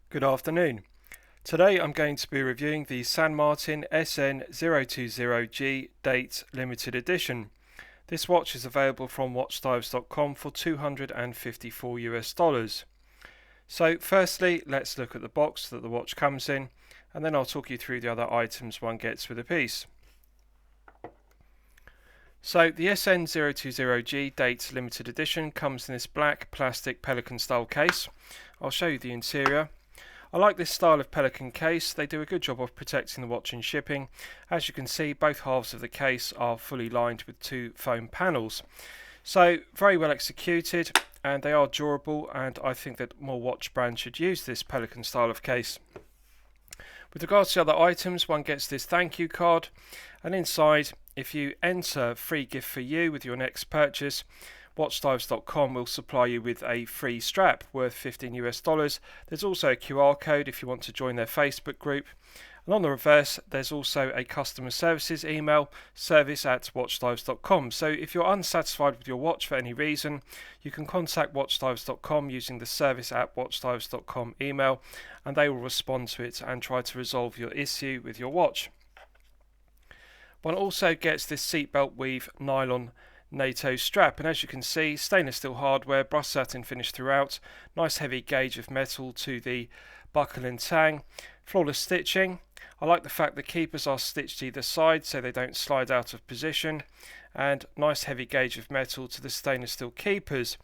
Good afternoon. Today I'm going to be reviewing the San Martin SN020-G Date Limited Edition. This watch is available from watchdives.com for $254. So firstly, let's look at the box that the watch comes in, and then I'll talk you through the other items one gets with a piece. So the SN020-G Date Limited Edition comes in this black plastic Pelican style case. I'll show you the interior. I like this style of Pelican case. They do a good job of protecting the watch in shipping. As you can see, both halves of the case are fully lined with two foam panels. So very well executed, and they are durable, and I think that more watch brands should use this Pelican style of case. With regards to other items, one gets this thank you card, and inside, if you enter free gift for you with your next purchase, watchdives.com will supply you with a free strap worth $15. There's also a QR code if you want to join their Facebook group. And on the reverse, there's also a customer services email, service@watchdives.com. So if you're unsatisfied with your watch for any reason, you can contact watchdives.com using the service@watchdives.com email, and they will respond to it and try to resolve your issue with your watch. One also gets this seatbelt weave nylon NATO strap, and as you can see, stainless steel hardware, brushed satin finish throughout, nice heavy gauge of metal to the buckle and tang, flawless stitching. I like the fact the keepers are stitched either side so they don't slide out of position, and nice heavy gauge of metal to the stainless steel keepers.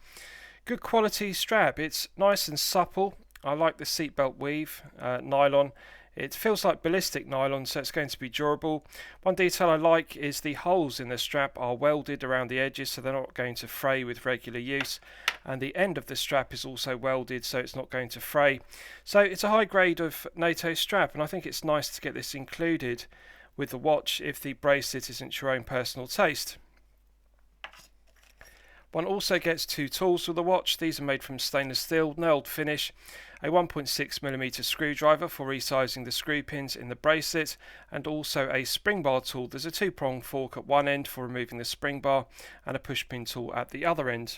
Good quality strap, it's nice and supple. I like the seatbelt weave nylon. It feels like ballistic nylon, so it's going to be durable. One detail I like is the holes in the strap are welded around the edges, so they're not going to fray with regular use. And the end of the strap is also welded, so it's not going to fray. So it's a high grade of NATO strap, and I think it's nice to get this included with the watch if the bracelet isn't your own personal taste. One also gets two tools with the watch. These are made from stainless steel, nailed finish, a 1.6mm screwdriver for resizing the screw pins in the bracelet, and also a spring bar tool. There's a two-prong fork at one end for removing the spring bar, and a push pin tool at the other end.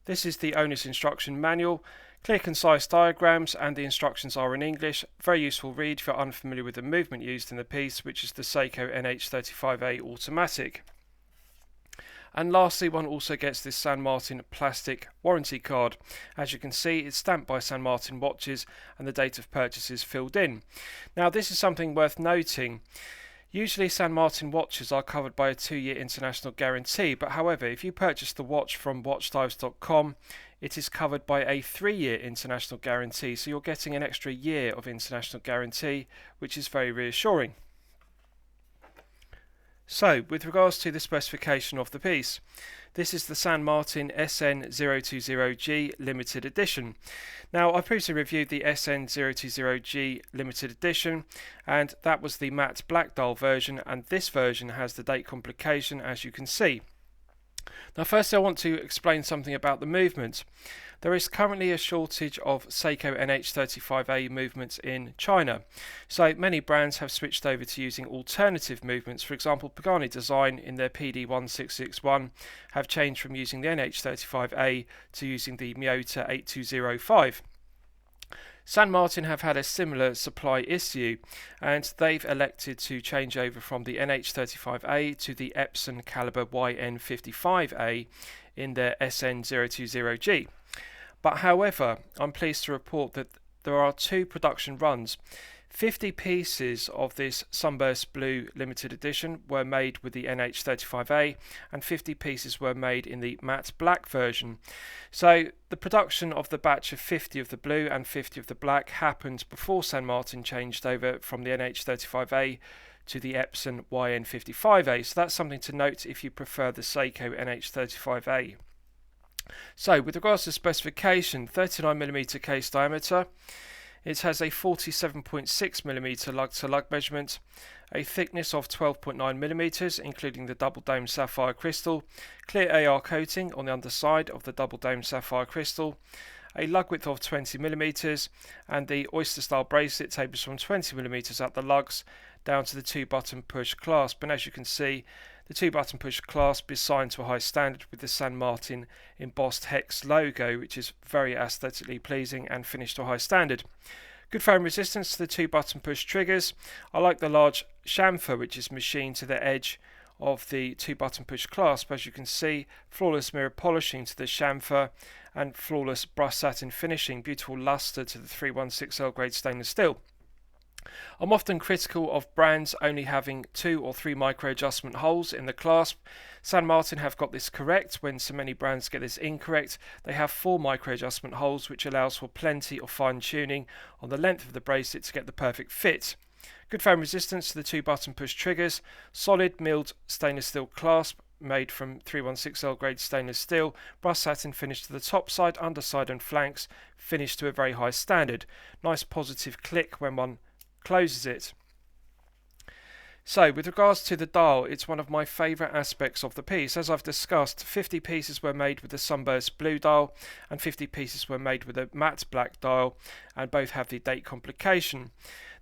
This is the owner's instruction manual. Clear, concise diagrams, and the instructions are in English. Very useful read if you're unfamiliar with the movement used in the piece, which is the Seiko NH35A automatic. And lastly, one also gets this San Martin plastic warranty card. As you can see, it's stamped by San Martin watches and the date of purchase is filled in. Now, this is something worth noting. Usually San Martin watches are covered by a 2-year international guarantee, but however, if you purchase the watch from watchdives.com, it is covered by a 3-year international guarantee, so you're getting an extra year of international guarantee, which is very reassuring. So, with regards to the specification of the piece, this is the San Martin SN020-G Limited Edition. Now, I previously reviewed the SN020-G Limited Edition, and that was the matte black dial version, and this version has the date complication, as you can see. Now, firstly, I want to explain something about the movement. There is currently a shortage of Seiko NH35A movements in China, so many brands have switched over to using alternative movements. For example, Pagani Design in their PD1661 have changed from using the NH35A to using the Miyota 8205. San Martin have had a similar supply issue, and they've elected to change over from the NH35A to the Epson caliber YN55A in their SN020G. But however, I'm pleased to report that there are two production runs. 50 pieces of this Sunburst Blue limited edition were made with the NH35A, and 50 pieces were made in the matte black version. So the production of the batch of 50 of the blue and 50 of the black happened before San Martin changed over from the NH35A to the Epson YN55A. So that's something to note if you prefer the Seiko NH35A. So with regards to specification, 39mm case diameter. It has a 47.6mm lug-to-lug measurement, a thickness of 12.9mm, including the double dome sapphire crystal, clear AR coating on the underside of the double dome sapphire crystal, a lug width of 20mm, and the oyster style bracelet tapers from 20mm at the lugs down to the 2-button push clasp. And as you can see, The 2-button push clasp is signed to a high standard with the San Martin embossed hex logo, which is very aesthetically pleasing and finished to a high standard. Good foam resistance to the 2-button push triggers. I like the large chamfer which is machined to the edge of the 2-button push clasp. As you can see, flawless mirror polishing to the chamfer and flawless brushed satin finishing, beautiful luster to the 316L grade stainless steel. I'm often critical of brands only having 2 or 3 micro adjustment holes in the clasp. San Martin have got this correct when so many brands get this incorrect. They have 4 micro adjustment holes, which allows for plenty of fine tuning on the length of the bracelet to get the perfect fit. Good foam resistance to the 2-button push triggers, solid milled stainless steel clasp made from 316L grade stainless steel, brushed satin finish to the top side, underside and flanks, finished to a very high standard. Nice positive click when one closes it. So with regards to the dial, it's one of my favourite aspects of the piece. As I've discussed, 50 pieces were made with the Sunburst blue dial and 50 pieces were made with a matte black dial, and both have the date complication.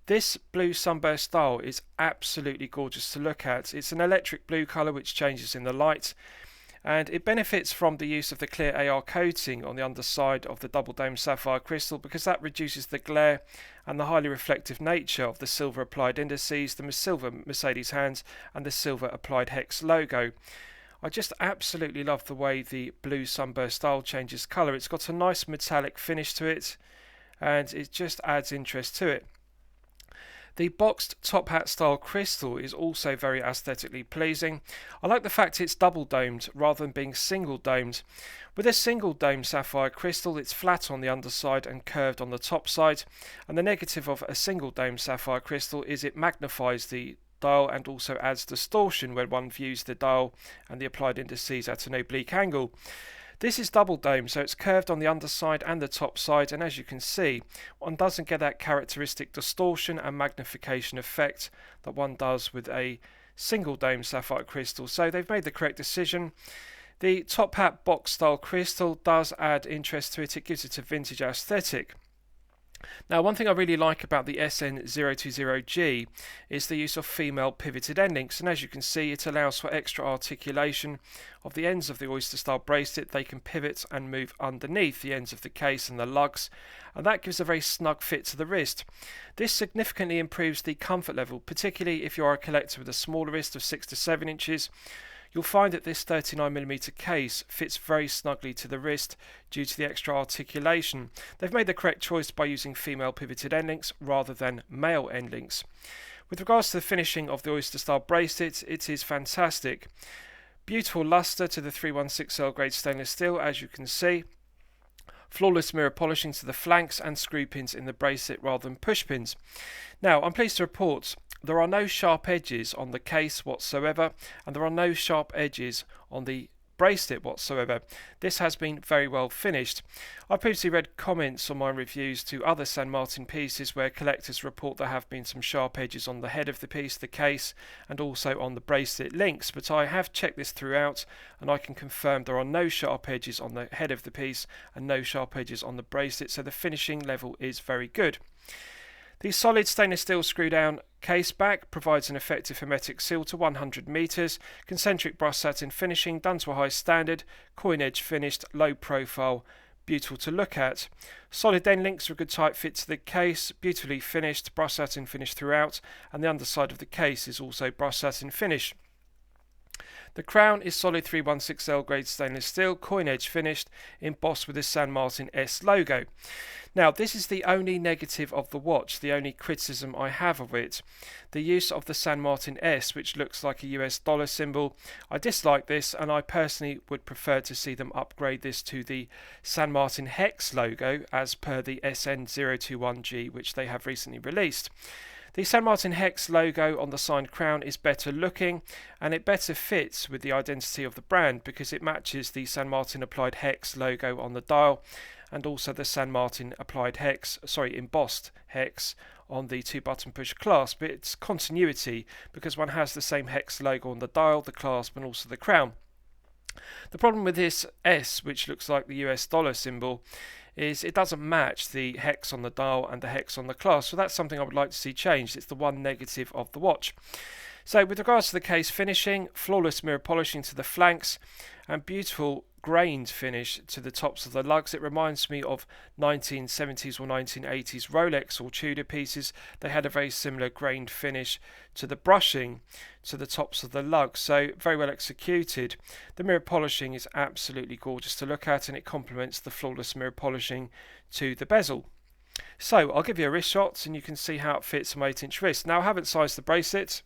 This blue Sunburst dial is absolutely gorgeous to look at. It's an electric blue colour which changes in the light, and it benefits from the use of the clear AR coating on the underside of the double dome sapphire crystal, because that reduces the glare and the highly reflective nature of the silver applied indices, the silver Mercedes hands and the silver applied hex logo. I just absolutely love the way the blue Sunburst dial changes colour. It's got a nice metallic finish to it and it just adds interest to it. The boxed top hat style crystal is also very aesthetically pleasing. I like the fact it's double domed rather than being single domed. With a single dome sapphire crystal, it's flat on the underside and curved on the top side, and the negative of a single dome sapphire crystal is it magnifies the dial and also adds distortion when one views the dial and the applied indices at an oblique angle. This is double dome, so it's curved on the underside and the top side, and as you can see, one doesn't get that characteristic distortion and magnification effect that one does with a single dome sapphire crystal. So they've made the correct decision. The top hat box style crystal does add interest to it. It gives it a vintage aesthetic. Now, one thing I really like about the SN020-G is the use of female pivoted end links, and as you can see, it allows for extra articulation of the ends of the oyster style bracelet. They can pivot and move underneath the ends of the case and the lugs, and that gives a very snug fit to the wrist. This significantly improves the comfort level, particularly if you are a collector with a smaller wrist of 6 to 7 inches. You'll find that this 39mm case fits very snugly to the wrist due to the extra articulation. They've made the correct choice by using female pivoted end links rather than male end links. With regards to the finishing of the oyster style bracelet, it is fantastic. Beautiful luster to the 316L grade stainless steel, as you can see. Flawless mirror polishing to the flanks and screw pins in the bracelet rather than push pins. Now, I'm pleased to report there are no sharp edges on the case whatsoever, and there are no sharp edges on the bracelet whatsoever. This has been very well finished. I previously read comments on my reviews to other San Martin pieces where collectors report there have been some sharp edges on the head of the piece, the case, and also on the bracelet links, but I have checked this throughout and I can confirm there are no sharp edges on the head of the piece and no sharp edges on the bracelet, so the finishing level is very good. The solid stainless steel screw down case back provides an effective hermetic seal to 100 meters, concentric brushed satin finishing done to a high standard, coin edge finished, low profile, beautiful to look at. Solid end links are a good tight fit to the case, beautifully finished, brushed satin finish throughout, and the underside of the case is also brushed satin finish. The crown is solid 316L grade stainless steel, coin edge finished, embossed with the San Martin S logo. Now, this is the only negative of the watch, the only criticism I have of it. The use of the San Martin S, which looks like a US dollar symbol. I dislike this, and I personally would prefer to see them upgrade this to the San Martin hex logo as per the SN021-G, which they have recently released. The San Martin hex logo on the signed crown is better looking, and it better fits with the identity of the brand because it matches the San Martin applied hex logo on the dial and also the San Martin applied embossed hex on the 2-button push clasp. It's continuity because one has the same hex logo on the dial, the clasp and also the crown. The problem with this S, which looks like the US dollar symbol, is it doesn't match the hex on the dial and the hex on the clasp, so that's something I would like to see changed. It's the one negative of the watch. So with regards to the case finishing, flawless mirror polishing to the flanks and beautiful grained finish to the tops of the lugs. It reminds me of 1970s or 1980s Rolex or Tudor pieces. They had a very similar grained finish to the brushing to the tops of the lugs, so very well executed. The mirror polishing is absolutely gorgeous to look at, and it complements the flawless mirror polishing to the bezel. So I'll give you a wrist shot and you can see how it fits on my 8-inch wrist. Now I haven't sized the bracelet.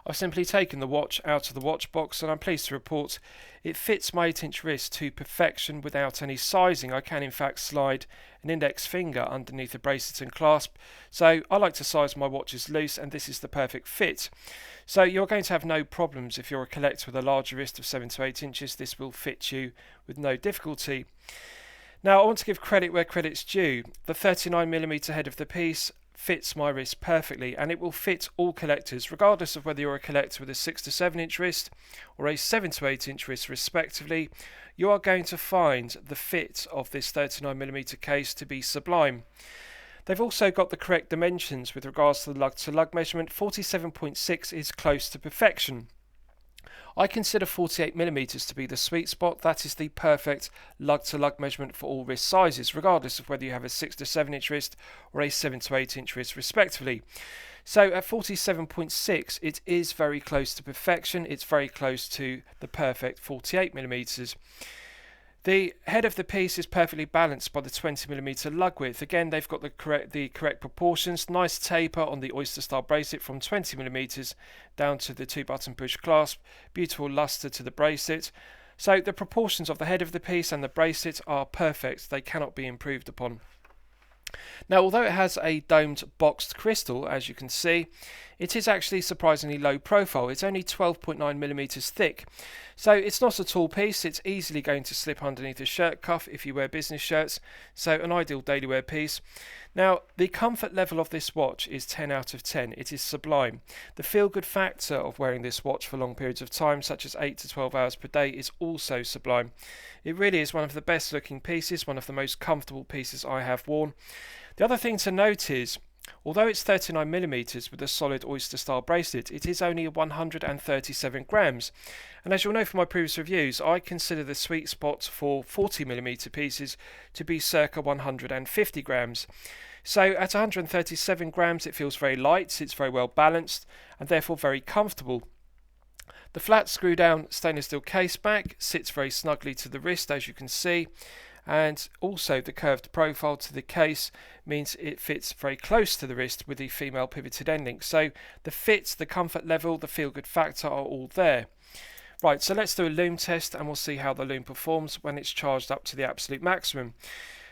I've simply taken the watch out of the watch box, and I'm pleased to report it fits my 8-inch wrist to perfection without any sizing. I can in fact slide an index finger underneath the bracelet and clasp, so I like to size my watches loose, and this is the perfect fit. So you're going to have no problems if you're a collector with a larger wrist of 7 to 8 inches. This will fit you with no difficulty. Now I want to give credit where credit's due. The 39mm head of the piece fits my wrist perfectly, and it will fit all collectors regardless of whether you're a collector with a 6 to 7 inch wrist or a 7 to 8 inch wrist respectively. You are going to find the fit of this 39mm case to be sublime. They've also got the correct dimensions with regards to the lug to lug measurement. 47.6 is close to perfection. I consider 48mm to be the sweet spot. That is the perfect lug to lug measurement for all wrist sizes, regardless of whether you have a 6 to 7 inch wrist or a 7 to 8 inch wrist respectively. So at 47.6 it is very close to perfection. It's very close to the perfect 48mm. The head of the piece is perfectly balanced by the 20mm lug width. Again, they've got the correct proportions. Nice taper on the oyster style bracelet from 20mm down to the 2-button push clasp. Beautiful luster to the bracelet. So the proportions of the head of the piece and the bracelet are perfect. They cannot be improved upon. Now, although it has a domed boxed crystal, as you can see, it is actually surprisingly low profile. It's only 12.9mm thick, so it's not a tall piece. It's easily going to slip underneath a shirt cuff if you wear business shirts, so an ideal daily wear piece. Now, the comfort level of this watch is 10 out of 10. It is sublime. The feel-good factor of wearing this watch for long periods of time, such as 8 to 12 hours per day, is also sublime. It really is one of the best looking pieces, one of the most comfortable pieces I have worn. The other thing to note is, although it's 39mm with a solid oyster style bracelet, it is only 137 grams. And as you'll know from my previous reviews, I consider the sweet spot for 40mm pieces to be circa 150 grams. So at 137 grams it feels very light, it's very well balanced and therefore very comfortable. The flat screw down stainless steel case back sits very snugly to the wrist, as you can see. And also the curved profile to the case means it fits very close to the wrist with the female pivoted end link. So the fit, the comfort level, the feel good factor are all there. Right, so let's do a Lume test and we'll see how the Lume performs when it's charged up to the absolute maximum.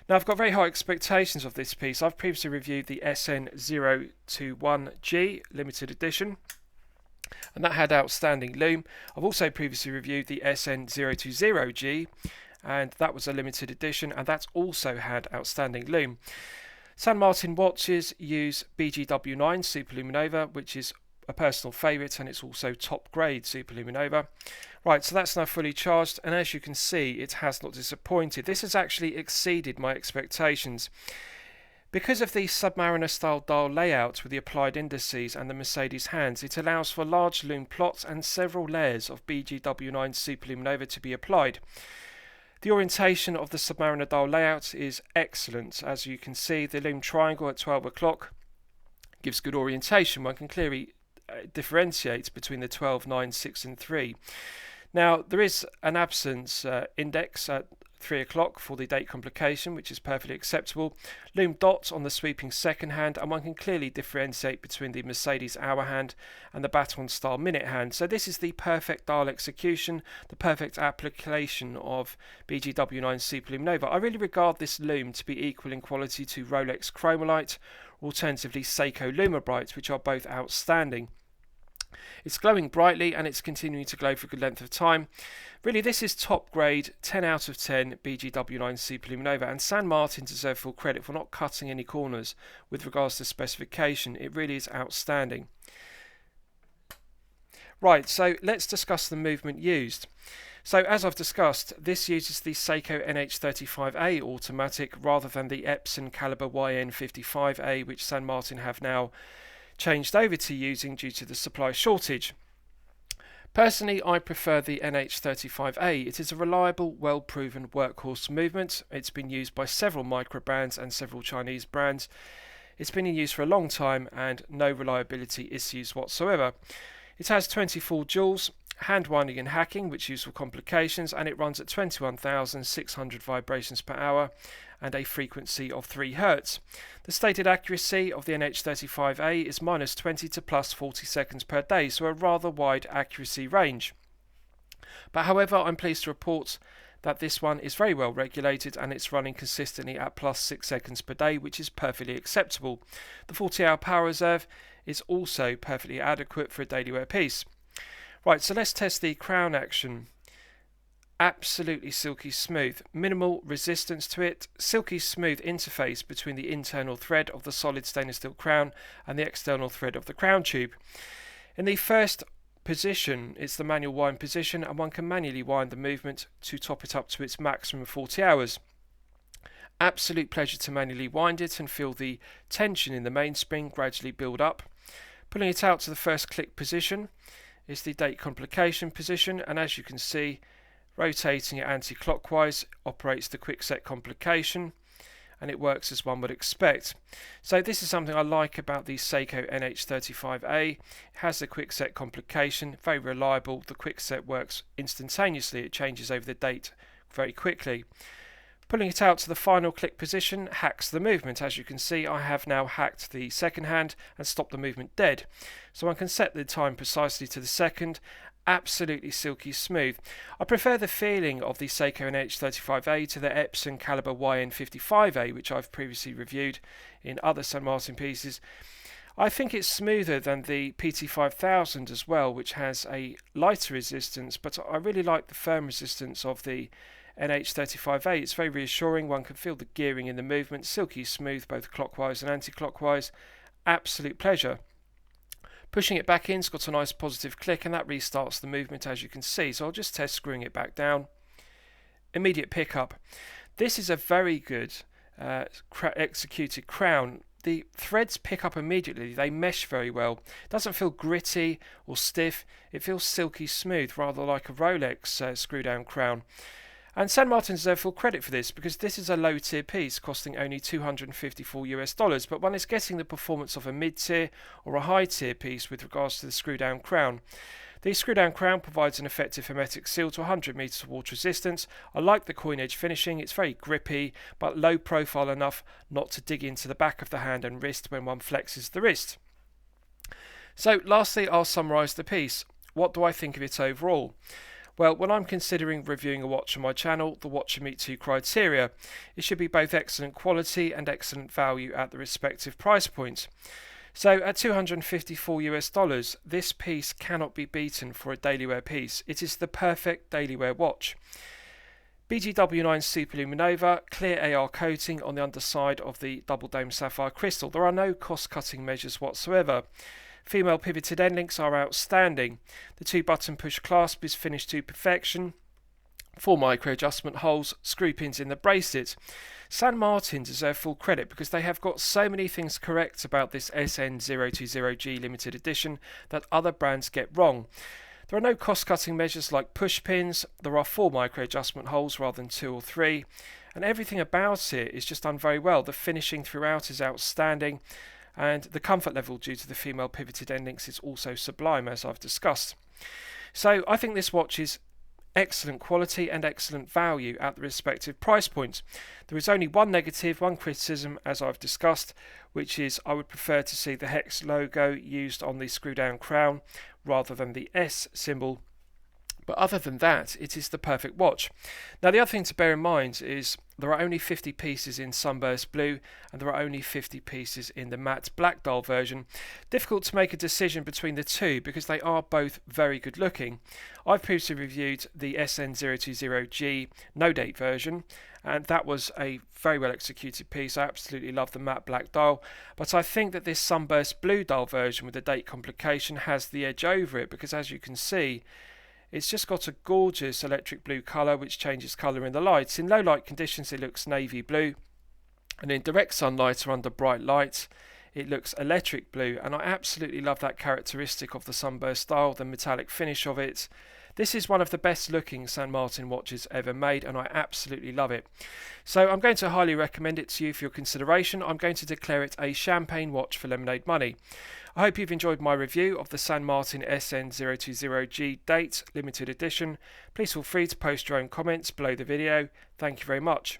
Now I've got very high expectations of this piece. I've previously reviewed the SN021-G limited edition, and that had outstanding Lume. I've also previously reviewed the SN020-G, and that was a limited edition, and that's also had outstanding Lume. San Martin watches use BGW9 Superluminova, which is a personal favourite, and it's also top grade Superluminova. Right, so that's now fully charged, and as you can see, it has not disappointed. This has actually exceeded my expectations. Because of the Submariner style dial layout with the applied indices and the Mercedes hands, it allows for large Lume plots and several layers of BGW9 Superluminova to be applied. The orientation of the Submariner dial layout is excellent. As you can see, the Lume triangle at 12 o'clock gives good orientation. One can clearly differentiate between the 12, 9, 6 and 3. Now, there is an absence index at 3 o'clock for the date complication, which is perfectly acceptable. Lume dot on the sweeping second hand, and one can clearly differentiate between the Mercedes hour hand and the Baton style minute hand. So this is the perfect dial execution, the perfect application of BGW9 Superluminova. I really regard this Lume to be equal in quality to Rolex Chromolite, or alternatively Seiko Lumabrite, which are both outstanding. It's glowing brightly and it's continuing to glow for a good length of time. Really, this is top grade, 10 out of 10 BGW9 Superluminova, and San Martin deserve full credit for not cutting any corners with regards to specification. It really is outstanding. Right, so let's discuss the movement used. So as I've discussed, this uses the Seiko NH35A automatic rather than the Epson caliber YN55A, which San Martin have now changed over to using due to the supply shortage. Personally, I prefer the NH35A. It is a reliable, well-proven workhorse movement. It's been used by several micro brands and several Chinese brands. It's been in use for a long time and no reliability issues whatsoever. It has 24 joules, hand winding and hacking, which use for complications, and it runs at 21,600 vibrations per hour and a frequency of 3 Hz. The stated accuracy of the NH35A is -20 to +40 seconds per day, so a rather wide accuracy range. But however, I'm pleased to report that this one is very well regulated and it's running consistently at +6 seconds per day, which is perfectly acceptable. The 40-hour power reserve is also perfectly adequate for a daily wear piece. Right, so let's test the crown action. Absolutely silky smooth, minimal resistance to it, silky smooth interface between the internal thread of the solid stainless steel crown and the external thread of the crown tube. In the first position, it's the manual wind position, and one can manually wind the movement to top it up to its maximum 40 hours. Absolute pleasure to manually wind it and feel the tension in the mainspring gradually build up. Pulling it out to the first click position is the date complication position, and as you can see, rotating it anti-clockwise operates the quick set complication, and it works as one would expect. So this is something I like about the Seiko NH35A. It has the quick set complication, very reliable. The quick set works instantaneously. It changes over the date very quickly. Pulling it out to the final click position hacks the movement. As you can see, I have now hacked the second hand and stopped the movement dead. So I can set the time precisely to the second. Absolutely silky smooth. I prefer the feeling of the Seiko NH35A to the Epson Caliber YN55A, which I've previously reviewed in other St. Martin pieces. I think it's smoother than the PT5000 as well, which has a lighter resistance, but I really like the firm resistance of the NH35A. It's very reassuring. One can feel the gearing in the movement, silky smooth both clockwise and anti-clockwise. Absolute pleasure. Pushing it back in, it's got a nice positive click, and that restarts the movement, as you can see. So I'll just test screwing it back down. Immediate pickup. This is a very good executed crown. The threads pick up immediately. They mesh very well. It doesn't feel gritty or stiff. It feels silky smooth, rather like a Rolex screw down crown. And St. Martin deserve full credit for this, because this is a low tier piece costing only $254, but one is getting the performance of a mid tier or a high tier piece with regards to the screw down crown. The screw down crown provides an effective hermetic seal to 100 meters of water resistance. I like the coin edge finishing. It's very grippy but low profile enough not to dig into the back of the hand and wrist when one flexes the wrist. So lastly, I'll summarise the piece. What do I think of it overall? Well, when I'm considering reviewing a watch on my channel, the watch should meet 2 criteria. It should be both excellent quality and excellent value at the respective price points. So at $254, this piece cannot be beaten for a daily wear piece. It is the perfect daily wear watch. BGW9 Super Luminova, clear AR coating on the underside of the double dome sapphire crystal. There are no cost cutting measures whatsoever. Female pivoted end links are outstanding. The 2-button push clasp is finished to perfection. 4 micro adjustment holes, screw pins in the bracelet. St. Martin deserve full credit because they have got so many things correct about this SN020-G limited edition that other brands get wrong. There are no cost-cutting measures like push pins. There are 4 micro adjustment holes rather than 2 or 3. And everything about it is just done very well. The finishing throughout is outstanding. And the comfort level due to the female pivoted end links is also sublime, as I've discussed. So I think this watch is excellent quality and excellent value at the respective price points. There is only one negative, one criticism, as I've discussed, which is I would prefer to see the hex logo used on the screw down crown rather than the S symbol. But other than that, it is the perfect watch. Now the other thing to bear in mind is there are only 50 pieces in Sunburst Blue and there are only 50 pieces in the matte black dial version. Difficult to make a decision between the two because they are both very good looking. I've previously reviewed the SN020-G no date version, and that was a very well executed piece. I absolutely love the matte black dial, but I think that this Sunburst Blue dial version with the date complication has the edge over it because, as you can see, it's just got a gorgeous electric blue colour which changes colour in the lights. In low light conditions it looks navy blue, and in direct sunlight or under bright light It looks electric blue, and I absolutely love that characteristic of the sunburst style, the metallic finish of it. This is one of the best looking St. Martin watches ever made, and I absolutely love it. So I'm going to highly recommend it to you for your consideration. I'm going to declare it a champagne watch for lemonade money. I hope you've enjoyed my review of the St. Martin SN020-G Date Limited Edition. Please feel free to post your own comments below the video. Thank you very much.